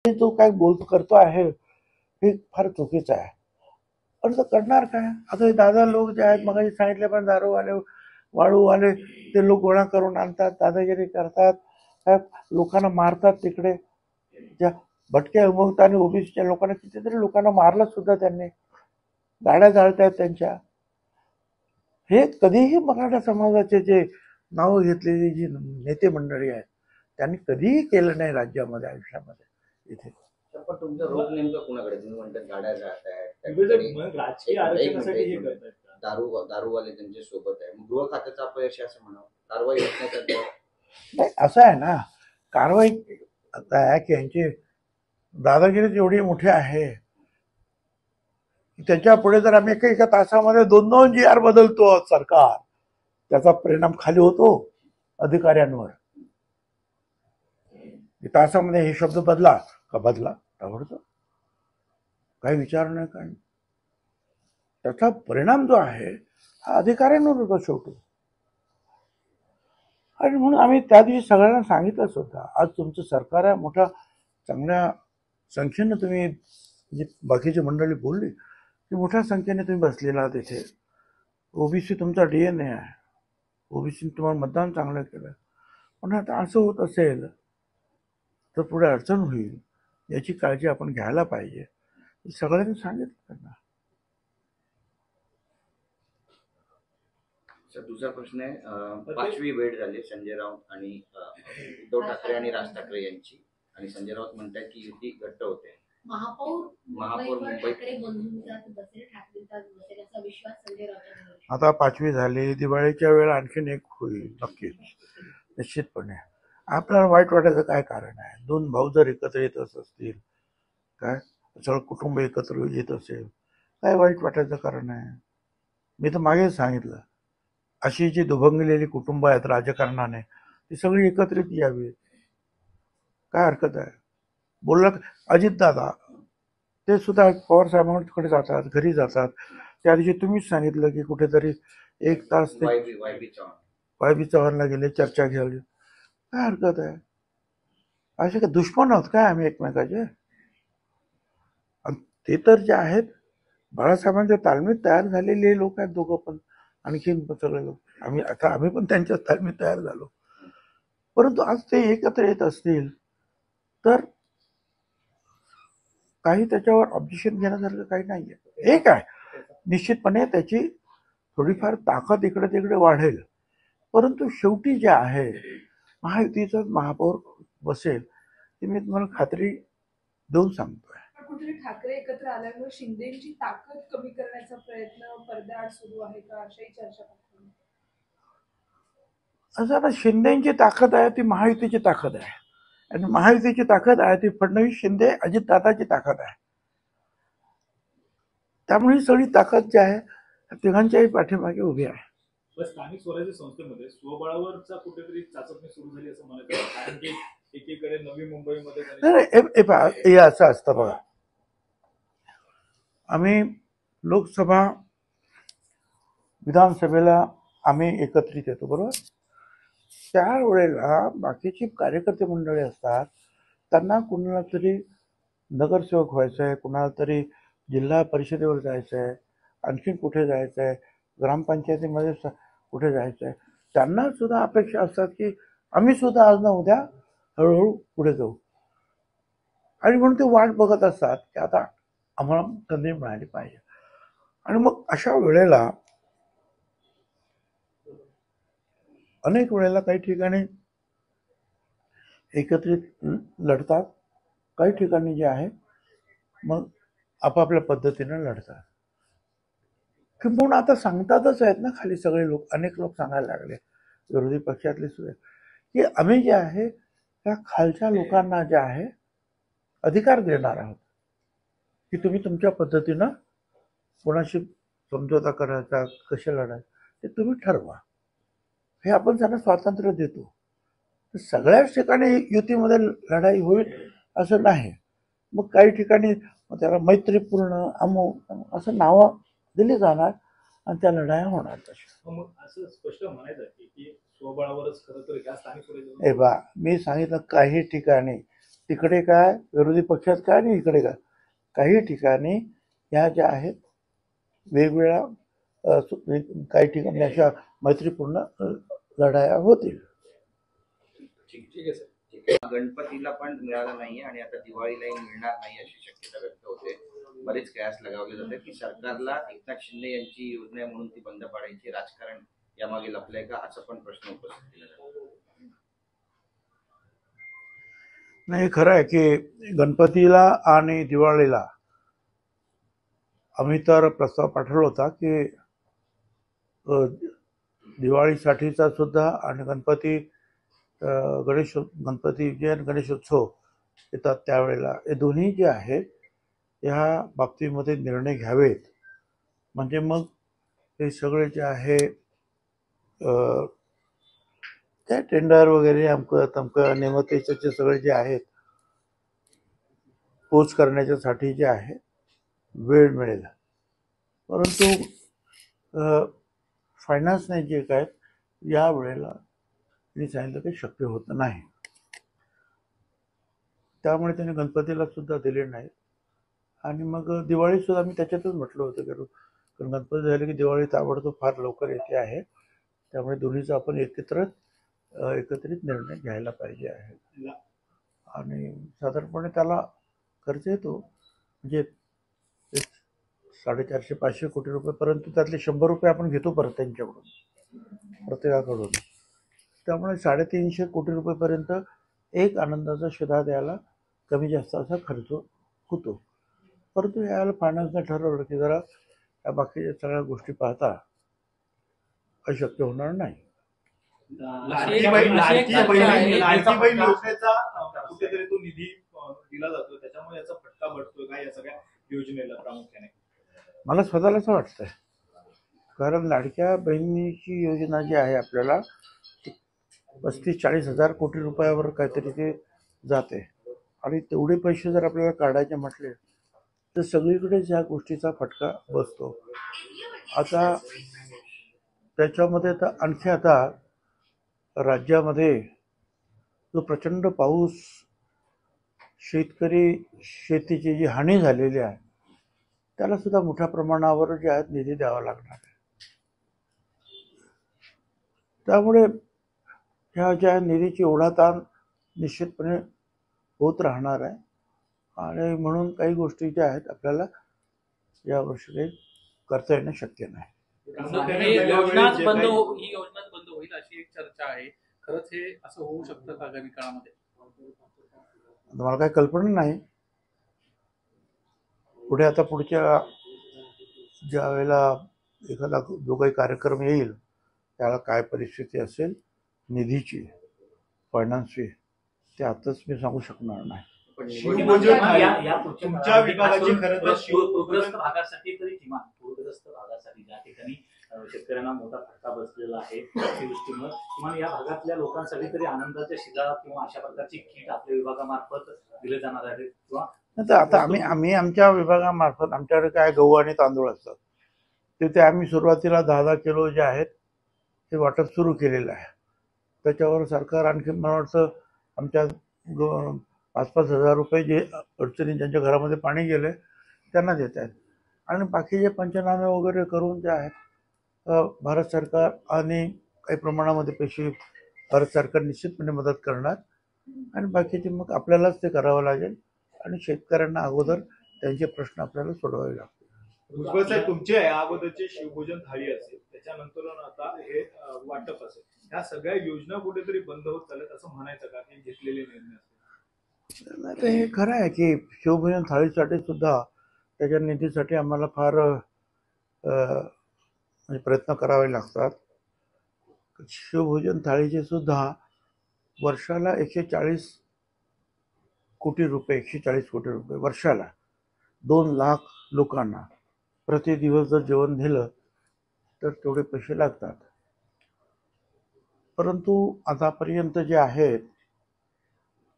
तो काय बोलतो करतो आहे हे फार चुकीचं आहे. पण तो करणार काय? आता हे दादा लोक जे आहेत, मग सांगितले पण दारूवाले वाळूवाले ते लोक गोळा करून आणतात, दादागिरी करतात, लोकांना मारतात. तिकडे ज्या भटक्या विमुक्त आणि ओबीसीच्या लोकांना कितीतरी लोकांना मारलं सुद्धा त्यांनी, गाड्या जाळतायत त्यांच्या. हे कधीही मराठा समाजाचे जे नाव घेतलेली जी नेते मंडळी आहेत त्यांनी कधीही केलं नाही राज्यामध्ये, आयुष्यामध्ये. इथे पण तुमचा रोग नेमका कुणाकडे? तुम्ही म्हणतात गाड्या जाळतायत, राजकीय आरक्षणासाठी हे करतायत, दारूवाले त्यांच्या सोबत आहे, गृह खात्याचं अपयश असं म्हणावं, कारवाई होत नाही तर नाही. असं आहे ना, कारवाई आता आहे की यांची दादागिरी एवढी मोठी आहे की त्याच्या पुढे जर आम्ही एका तासामध्ये 2-2 GR बदलतो सरकार, त्याचा परिणाम खाली होतो अधिकाऱ्यांवर. तासामध्ये हे शब्द बदला का बदला आवडतं, काही विचार नाही, काही. त्याचा परिणाम जो आहे हा अधिकाऱ्यांवर होतो शेवटी. आणि म्हणून आम्ही त्या दिवशी सगळ्यांना सांगितलं सुद्धा, आज तुमचं सरकार आहे, मोठ्या चांगल्या संख्येनं तुम्ही, जी बाकीची मंडळी बोलली की मोठ्या संख्येने तुम्ही बसलेला आहात इथे. ओबीसी तुमचा DNA आहे, ओबीसी तुम्हाला मतदान चांगलं केलं. पण आता असं होत असेल तर पुढे अडचण होईल, याची काळजी आपण घ्यायला पाहिजे, सगळ्यांनी सांगितलं त्यांना. दुसरा प्रश्न आहे, 5वी भेट झाली संजय राऊत आणि उद्धव ठाकरे आणि राज ठाकरे यांची, आणि संजय राऊत म्हणतात की युती घट्ट होते. महापौर आता 5वी झाली, दिवाळीच्या वेळेला आणखीन एक होईल नक्कीच, निश्चितपणे. आपल्याला वाईट वाटायचं काय कारण आहे? 2 भाऊ जर एकत्र येत असतील, काय सगळं कुटुंब एकत्र येत असेल, काय वाईट वाटायचं कारण आहे? मी तर मागेच सांगितलं, अशी जी दुभंगलेली कुटुंब आहेत राजकारणाने, ती सगळी एकत्रित यावी, काय हरकत आहे? बोलला अजितदादा, ते सुद्धा पवार साहेबांकडे जातात, घरी जातात. त्या दिवशी तुम्हीच सांगितलं की कुठेतरी 1 तास ते वाय बी चव्हाणला गेले, चर्चा घेतली. काय हरकत आहे? असे काय दुश्मन आहोत काय आम्ही एकमेकाचे? ते तर जे आहेत बाळासाहेबांच्या तालमीत तयार झालेले लोक आहेत दोघं पण, आणखीन सगळे लोक. आम्ही पण त्यांच्या तालमीत तयार झालो. परंतु आज ते एकत्र येत असतील तर काही त्याच्यावर ऑब्जेक्शन घेण्यासारखं काही नाहीये. एक आहे, निश्चितपणे त्याची थोडीफार ताकद इकडे तिकडे वाढेल, परंतु शेवटी जे आहे महायुतीचा महापौर बसेल, ती मी तुम्हाला खात्री देऊन सांगतोय. कुठेतरी ठाकरे एकत्र आल्यामुळे शिंदेची ताकद कमी करण्याचा प्रयत्न पडद्याआड सुरू आहे का, अशाही चर्चा करतात. असं आता शिंदेची ताकद आहे ती महायुतीची ताकद आहे, आणि महायुतीची ताकद आहे ती फडणवीस शिंदे अजितदादाची ताकद आहे. त्यामुळे सगळी ताकद जी आहे तिघांच्याही पाठीमागे उभी आहे. स्थानिक स्वराज्य संस्थेमध्ये स्वबळावरचा कुठेतरी चाचपणी सुरू झाली असं म्हणत आहे, कारण की एकीकडे नवी मुंबईमध्ये असं असतं बघा. आम्ही लोकसभा विधानसभेला आम्ही एकत्रित येतो, बरोबर. त्यावेळेला बाकीची कार्यकर्ते मंडळी असतात, त्यांना कुणाला तरी नगरसेवक व्हायचं आहे, कुणाला तरी जिल्हा परिषदेवर जायचं आहे, आणखीन कुठे जायचं आहे, ग्रामपंचायतीमध्ये कुठे जायचं आहे. त्यांना सुद्धा अपेक्षा असतात की आम्ही सुद्धा आज ना उद्या हळूहळू पुढे जाऊ, आणि म्हणून ते वाट बघत असतात की आता आम्हाला संधी मिळाली पाहिजे. आणि मग अशा वेळेला अनेक वेळेला काही ठिकाणी एकत्रित लढतात, काही ठिकाणी जे आहे मग आपापल्या पद्धतीने लढतात. किंबहुना आता सांगतातच आहेत ना खाली सगळे लोक, अनेक लोक सांगायला लागले, विरोधी पक्षातले सुद्धा, की आम्ही जे आहे त्या खालच्या लोकांना जे आहे अधिकार देणार आहोत की तुम्ही तुमच्या पद्धतीनं कोणाशी समझोता करायचा, कसे लढायचं ते तुम्ही ठरवा, हे आपण त्यांना स्वातंत्र्य देतो. तर सगळ्याच ठिकाणी युतीमध्ये लढाई होईल असं नाही. मग काही ठिकाणी त्याला मैत्रीपूर्ण अमुक असं नावं दिली जाणार आणि त्या लढाया होणार तशा. मग असं स्पष्ट म्हणायचं की स्वबळावरच खरं तर ह्या स्थानिक स्वराज्य. मी सांगितलं काही ठिकाणी तिकडे काय विरोधी पक्षात काय आणि इकडे काय. काही ठिकाणी ह्या ज्या आहेत वेगवेगळ्या काही ठिकाणी अशा मैत्रीपूर्ण लढाया होतील. ठीक आहे सर. गणपतीला पण मिळालं नाहीये आणि आता दिवाळीलाही मिळणार नाही अशी शक्यता व्यक्त होते. बरेच कयास लगावले जाते की सरकारला एकनाथ शिंदे यांची योजना आहे म्हणून ती बंद पाडायची राजकारण यामागे लपलंय का, असा पण प्रश्न उपस्थित केला जातो. नाही, खरं आहे की गणपतीला आणि दिवाळीला आम्ही तर प्रस्ताव पाठवला होता की दिवाळीसाठीचा सुद्धा आणि गणपती जे गणेशोत्सव येतात त्यावेळेला हे दोन्ही जे आहेत ह्या बाबतीमध्ये निर्णय घ्यावेत. म्हणजे मग हे सगळे जे आहे त्या टेंडर वगैरे अमकं तमकं नेमतेचे सगळे जे आहेत पोच करण्याच्यासाठी जे आहे वेळ मिळेल. परंतु फायनान्सने जे काय या वेळेला मी सांगितलं की शक्य होत नाही. त्यामुळे त्याने गणपतीला सुद्धा दिले नाही. आणि मग दिवाळी सुद्धा मी त्याच्यातच म्हटलं होतं की कारण गणपती झाले की दिवाळी ताबडतोब फार लवकर येते आहे. त्यामुळे दोन्हीचा आपण एकत्रित निर्णय घ्यायला पाहिजे आहे. आणि साधारणपणे त्याला खर्च येतो म्हणजे 450-500 कोटी रुपये, परंतु त्यातले 100 रुपये आपण घेतो परत त्यांच्याकडून प्रत्येकाकडून. त्यामुळे 350 कोटी रुपयेपर्यंत एक आनंदाचा शिधा द्यायला कमी जास्त असा खर्च होतो. परंतु यावेळेला फायनान्सने ठरवलं की जरा या बाकीच्या सगळ्या गोष्टी पाहता अशक्य होणार नाही. लाडकी बहीण योजनेचा कुठेतरी तो निधी दिला जातो, त्याच्यामुळे याचा फटका बसतोय का या सगळ्या योजनेला प्रामुख्याने? मला स्वतःला असं वाटतंय, कारण लाडक्या बहिणीची योजना जी आहे आपल्याला 35-40 हजार कोटी रुपयावर काहीतरी ते जाते. आणि तेवढे पैसे जर आपल्याला काढायचे म्हटले तर सगळीकडेच या गोष्टीचा फटका बसतो. आता त्याच्यामध्ये तर आणखी आता राज्यामध्ये जो प्रचंड पाऊस, शेतीची जी हानी झालेली आहे त्याला सुद्धा मोठ्या प्रमाणावर जे आहेत निधी द्यावा लागणार आहे. त्यामुळे ह्या ज्या निधीची ओढाताण निश्चितपणे होत राहणार आहे. आणि म्हणून काही गोष्टी ज्या आहेत आपल्याला यावर्षी काही करता येणं शक्य नाही. ही योजनाच बंद होईल अशी एक चर्चा आहे. खरंच हे असं होऊ शकतं का आगामी काळामध्ये? मला काही कल्पना नाही. पुढच्या ज्या वेळेला एखादा जो काही कार्यक्रम येईल त्याला काय परिस्थिती असेल निधीची, फायनान्सची, ते आताच मी सांगू शकणार नाही. तुमच्या विभागाची खरं तर पूरग्रस्त भागासाठी तरी किमान पूरग्रस्त भागासाठी ज्या ठिकाणी शेतकऱ्यांना मोठा फटका बसलेला आहे अतिवृष्टीमुळे, किमान या भागातल्या लोकांसाठी तरी आनंदाच्या शिधा किंवा अशा प्रकारची किट आपल्या विभागामार्फत दिले जाणार आहे किंवा आता आम्ही आमच्या विभागामार्फत आमच्याकडे काय गहू आणि तांदूळ असतात ते आम्ही सुरुवातीला 10-10 किलो जे आहेत ते वाटप सुरू केलेलं आहे. त्याच्यावर सरकार आणखी मला वाटतं आमच्या 5-5 हजार रुपये जे अडचणी ज्यांच्या घरामध्ये पाणी गेले त्यांना देत आहेत. आणि बाकीचे पंचनामे वगैरे करून जे आहेत भारत सरकार आणि काही प्रमाणामध्ये पैसे भारत सरकार निश्चितपणे मदत करणार. आणि बाकीचे मग आपल्यालाच ते करावं लागेल आणि शेतकऱ्यांना अगोदर त्यांचे प्रश्न आपल्याला सोडवावे लागतील. भुजबळ साहेब, तुमचे अगोदरची शिवभोजन थाळी असेल, त्याच्यानंतर आता हे वाटप असेल, ह्या सगळ्या योजना कुठेतरी बंद होत चालत असं म्हणायचं का, हे घेतलेले निर्णय असेल? हे खरं आहे की शिवभोजन थाळीसाठी सुद्धा त्याच्या निधीसाठी आम्हाला फार म्हणजे प्रयत्न करावे लागतात. शिवभोजन थाळीचे सुद्धा वर्षाला 140 कोटी रुपये वर्षाला 2 लाख लोकांना प्रति दिवस जर जेवण दिलं तर तेवढे पैसे लागतात. परंतु आतापर्यंत जे आहेत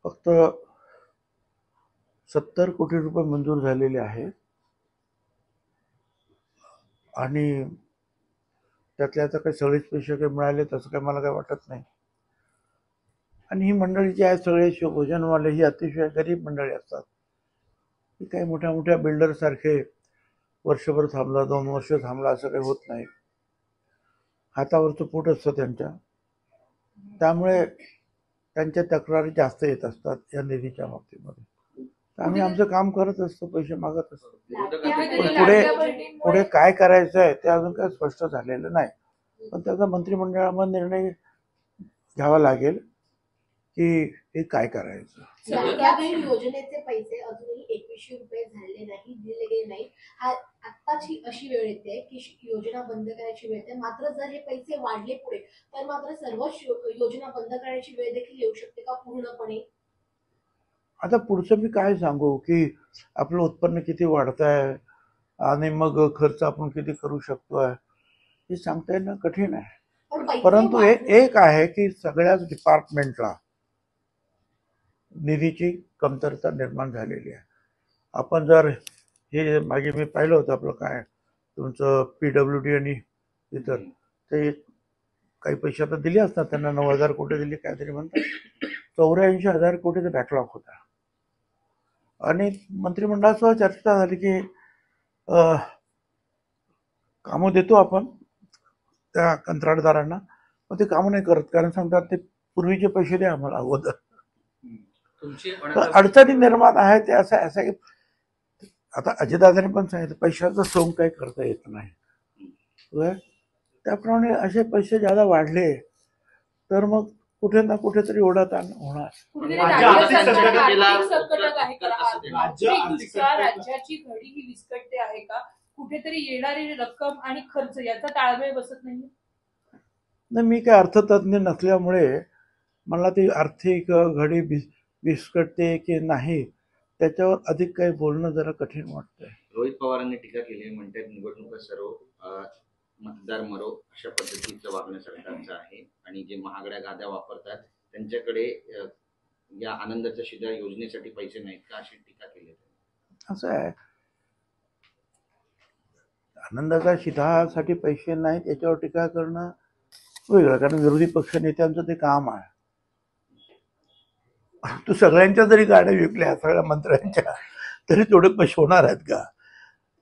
फक्त 70 कोटी रुपये मंजूर झालेले आहेत. आणि त्यातल्या आता काही सगळेच पैसे काही मिळाले तसं काही मला काही वाटत नाही. आणि ही मंडळी जी आहे सगळे शिवभोजनवाले ही अतिशय गरीब मंडळी असतात. ही काही मोठ्या मोठ्या बिल्डर सारखे वर्षभर थांबला 2 वर्ष थांबला असं काही होत नाही. हातावरचं पोट असतं त्यांच्या, त्यामुळे त्यांच्या तक्रारी जास्त येत असतात या निधीच्या बाबतीमध्ये. तर आम्ही आमचं काम करत असतो, पैसे मागत असतो. विरोधकांचे पुढे काय करायचं आहे ते अजून काही स्पष्ट झालेलं नाही, पण त्याचा मंत्रिमंडळामध्ये निर्णय घ्यावा लागेल की हे काय करायचं. यावेळी योजनेचे पैसे अजूनही 2100 रुपये झाले नाही, दिले गेले नाही. आत्ताच ही अशी वेळ येते की योजना बंद करायची वेळ येते. मात्र जर हे पैसे वाढले पुढे तर मात्र सर्वच योजना बंद करण्याची वेळ देखील येऊ शकते का पूर्णपणे? आता पुढचं मी काय सांगू की आपलं उत्पन्न किती वाढत आहे आणि मग खर्च आपण किती करू शकतोय हे सांगता येणं कठीण आहे. पण पैसे परंतु वाढले- एक आहे की सगळ्याच डिपार्टमेंटला निधीची कमतरता निर्माण झालेली आहे. आपण जर हे मागे मी पाहिलं होतं आपलं काय तुमचं PWD आणि इतर ते काही पैसे आता दिले असतात त्यांना 9,000 कोटी दिले काहीतरी म्हणतात. 84,000 कोटीचा बॅकलॉग होता आणि मंत्रिमंडळासह चर्चा झाली की कामं देतो आपण त्या कंत्राटदारांना, पण ते कामं नाही करत कारण सांगतात ते पूर्वीचे पैसे द्या आम्हाला अगोदर. तुमची तर अडचणी निर्माण आहे ते असं असं आता अजितदादांनी पण सांगितलं पैशाचं सोंग काही करता येत नाही. त्याप्रमाणे असे पैसे ज्यादा वाढले तर मग कुठे ना कुठेतरी ओढाताण होणार. कुठेतरी राज्य राज्य आर्थिक सरकार संकटात आर्थिक संकटात आहे का? कसं देणार? राज्य आर्थिक आर्थिक संकटात- राज्याची घडी ही विस्कटते आहे का? कुठेतरी येणारी रक्कम आणि खर्च याचा ताळमेळ बसत नाही. नाही, मी काय अर्थतज्ञ नसल्यामुळे मला ती आर्थिक घडी विस्कटते की नाही त्याच्यावर अधिक काही बोलणं जरा कठीण वाटतंय. रोहित पवारांनी टीका केली, म्हणतात निवडणुका सर्व मतदार मरो अशा पद्धतीचं वागणं सरकारचं आहे आणि जे महागड्या गाद्या वापरतात त्यांच्याकडे या आनंदाच्या शिधा योजनेसाठी पैसे नाहीत का अशी टीका केली. असं आहे, आनंदाच्या शिधासाठी पैसे नाहीत याच्यावर टीका करणं वेगळं, कारण विरोधी पक्ष नेत्यांचं ते काम आहे. तू सगळ्यांच्या जरी गाड्या विकल्या सगळ्या मंत्र्यांच्या तरी तेवढे पैसे होणार आहेत का?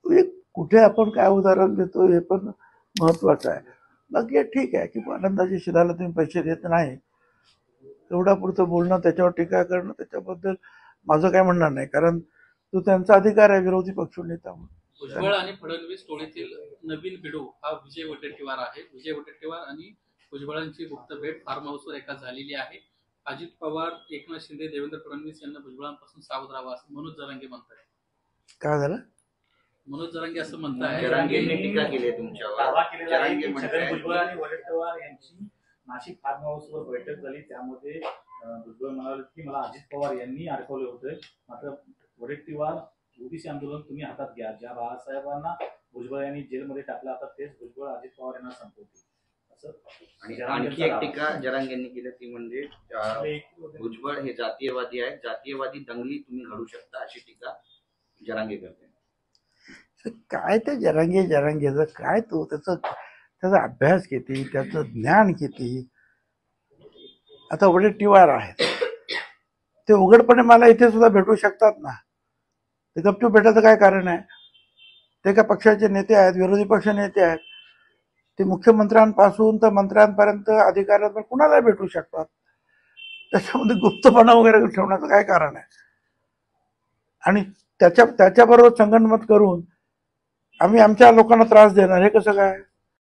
म्हणजे कुठे आपण काय उदाहरण देतो हे पण महत्वाचं आहे. बाकी हे ठीक आहे की आनंदाच्या शिधाला तुम्ही पैसे देत नाही एवढा पुरतं बोलणं, त्याच्यावर टीका करणं त्याच्याबद्दल माझं काय म्हणणार नाही, कारण तो त्यांचा अधिकार आहे विरोधी पक्ष नेता म्हणून. भुजबळ आणि फडणवीस टोळीतील नवीन बिडू हा विजय वडेट्टीवार आहे. विजय वडेट्टीवार आणि भुजबळांची गुप्त भेट फार्म हाऊसवर एका झालेली आहे. अजित पवार, एकनाथ शिंदे, देवेंद्र फडणवीस यांना भुजबळांपासून सावध राहावं असं मनोज जरांगे म्हणताय. काय झालं? मनोज जरांगे असं म्हणताय. जरांगेंनी टीका केली आहे तुमच्यावर. दावा केलेला आहे जरांगे की म्हणताय छगन भुजबळ आणि वडेट्टीवार यांची नाशिक फार्म हाऊसवर बैठक झाली. त्यामध्ये भुजबळ म्हणाले की मला अजित पवार यांनी अडकवले होते. मात्र वडेट्टीवार ओबीसी आंदोलन तुम्ही हातात घ्या. ज्या बाळासाहेबांना भुजबळ यांनी जेलमध्ये टाकला होता तेच भुजबळ अजित पवार यांना संपवतील असं. आणि आणखी एक टीका जरांगेंनी केली ती म्हणजे भुजबळ हे जातीयवादी आहेत, जातीयवादी दंगली तुम्ही घडू शकता अशी टीका जरांगे करते. काय ते जरांगेचं काय तो त्याचा अभ्यास किती, त्याचं ज्ञान किती. आता वडेट्टीवार आहेत ते उघडपणे मला इथे सुद्धा भेटू शकतात ना, ते गपचूप भेटायचं काय कारण आहे? ते का पक्षाचे नेते आहेत, विरोधी पक्ष नेते आहेत, ते मुख्यमंत्र्यांपासून तर मंत्र्यांपर्यंत अधिकाऱ्यांपर्यंत कुणाला भेटू शकतात. त्याच्यामध्ये गुप्तपणा वगैरे ठेवण्याचं काय कारण आहे? आणि त्याच्याबरोबर संगनमत करून आम्ही आमच्या लोकांना त्रास देणार हे कसं काय?